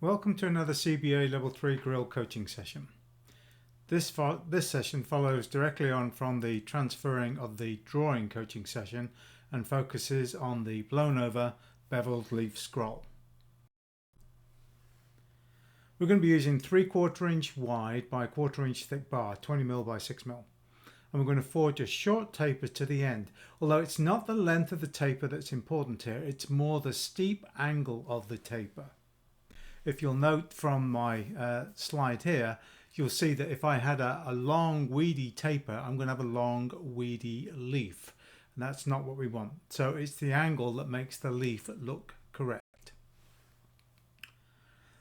Welcome to another CBA Level 3 Grille coaching session. This session follows directly on from the transferring of the drawing coaching session and focuses on the blown over beveled leaf scroll. We're going to be using 3/4 inch wide by 1/4 inch thick bar, 20mm by 6mm. And we're going to forge a short taper to the end. Although it's not the length of the taper that's important here, it's more the steep angle of the taper. If you'll note from my slide here, you'll see that if I had a long weedy taper, I'm going to have a long weedy leaf. And that's not what we want. So it's the angle that makes the leaf look correct.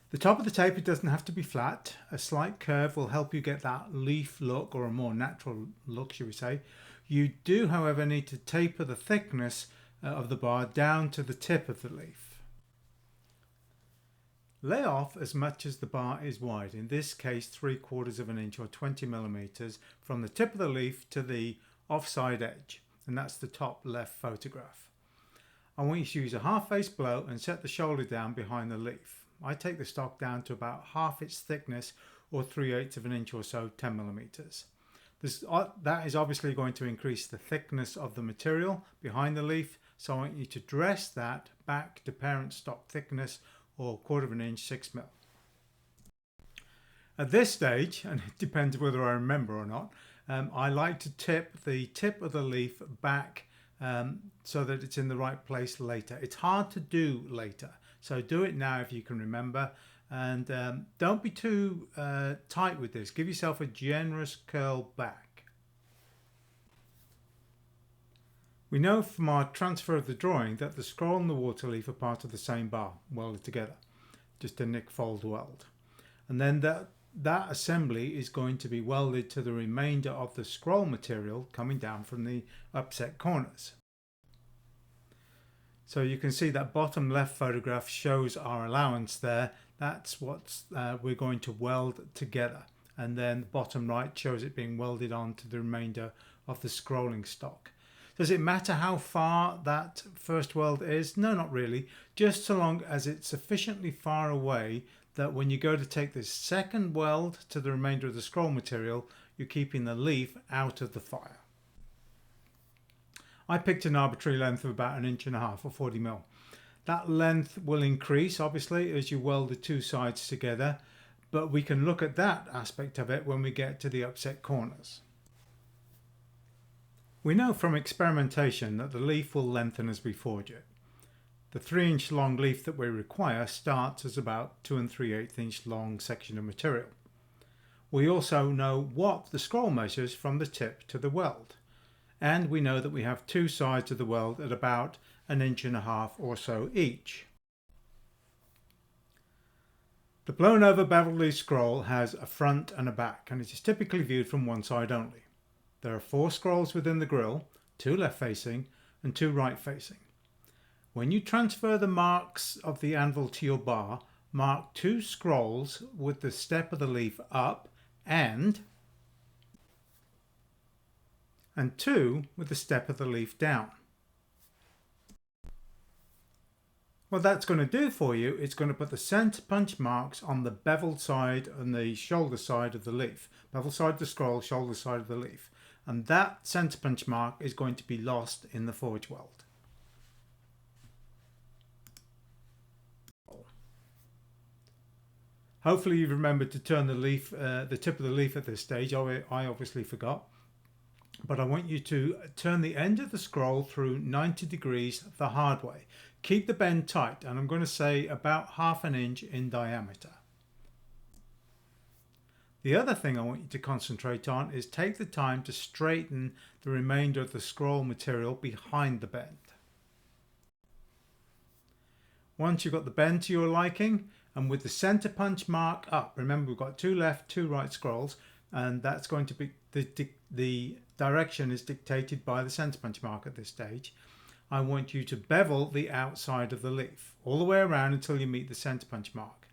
The top of the taper doesn't have to be flat. A slight curve will help you get that leaf look, or a more natural look, should we say. You do, however, need to taper the thickness of the bar down to the tip of the leaf. Lay off as much as the bar is wide, in this case 3/4 inch or 20mm from the tip of the leaf to the offside edge, and that's the top left photograph. I want you to use a half face blow and set the shoulder down behind the leaf. I take the stock down to about half its thickness, or 3/8 inch or so, 10mm. That is obviously going to increase the thickness of the material behind the leaf, so I want you to dress that back to parent stock thickness, or 1/4 inch, 6mm. At this stage, and it depends whether I remember or not, I like to tip the tip of the leaf back so that it's in the right place later. It's hard to do later, so do it now if you can remember, and don't be too tight with this. Give yourself a generous curl back. We know from our transfer of the drawing that the scroll and the water leaf are part of the same bar, welded together, just a nick fold weld. And then that assembly is going to be welded to the remainder of the scroll material coming down from the upset corners. So you can see that bottom left photograph shows our allowance there. That's what we're going to weld together. And then the bottom right shows it being welded on to the remainder of the scrolling stock. Does it matter how far that first weld is? No, not really. Just so long as it's sufficiently far away that when you go to take this second weld to the remainder of the scroll material, you're keeping the leaf out of the fire. I picked an arbitrary length of about 1.5 inches or 40mm. That length will increase obviously as you weld the two sides together, but we can look at that aspect of it when we get to the upset corners. We know from experimentation that the leaf will lengthen as we forge it. The 3-inch long leaf that we require starts as about 2 3/8 inch long section of material. We also know what the scroll measures from the tip to the weld, and we know that we have two sides of the weld at about 1.5 inches or so each. The blown over beveled leaf scroll has a front and a back, and it is typically viewed from one side only. There are 4 scrolls within the grille, 2 left facing and 2 right facing. When you transfer the marks of the anvil to your bar, mark 2 scrolls with the step of the leaf up and 2 with the step of the leaf down. What that's going to do for you, it's going to put the center punch marks on the beveled side and the shoulder side of the leaf. Beveled side of the scroll, shoulder side of the leaf. And that center punch mark is going to be lost in the forge weld. Hopefully you've remembered to turn the tip of the leaf at this stage. I obviously forgot. But I want you to turn the end of the scroll through 90 degrees the hard way. Keep the bend tight, and I'm going to say about 1/2 inch in diameter. The other thing I want you to concentrate on is take the time to straighten the remainder of the scroll material behind the bend. Once you've got the bend to your liking, and with the center punch mark up, remember we've got 2 left, 2 right scrolls, and that's going to be the direction is dictated by the center punch mark at this stage. I want you to bevel the outside of the leaf all the way around until you meet the center punch mark.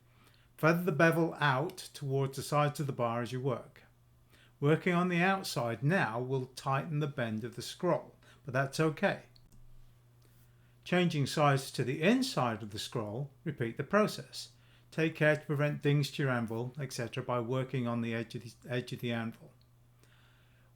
Feather the bevel out towards the sides of the bar as you work. Working on the outside now will tighten the bend of the scroll, but that's okay. Changing sides to the inside of the scroll, repeat the process. Take care to prevent dings to your anvil, etc. by working on the edge of the anvil.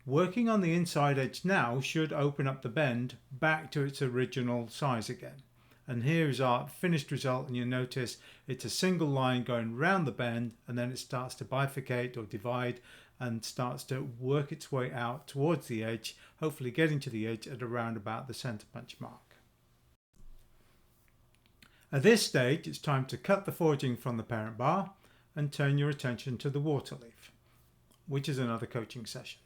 Working on the inside edge now should open up the bend back to its original size again. And here is our finished result, and you'll notice it's a single line going round the bend, and then it starts to bifurcate or divide and starts to work its way out towards the edge, hopefully getting to the edge at around about the center punch mark. At this stage, it's time to cut the forging from the parent bar and turn your attention to the water leaf, which is another coaching session.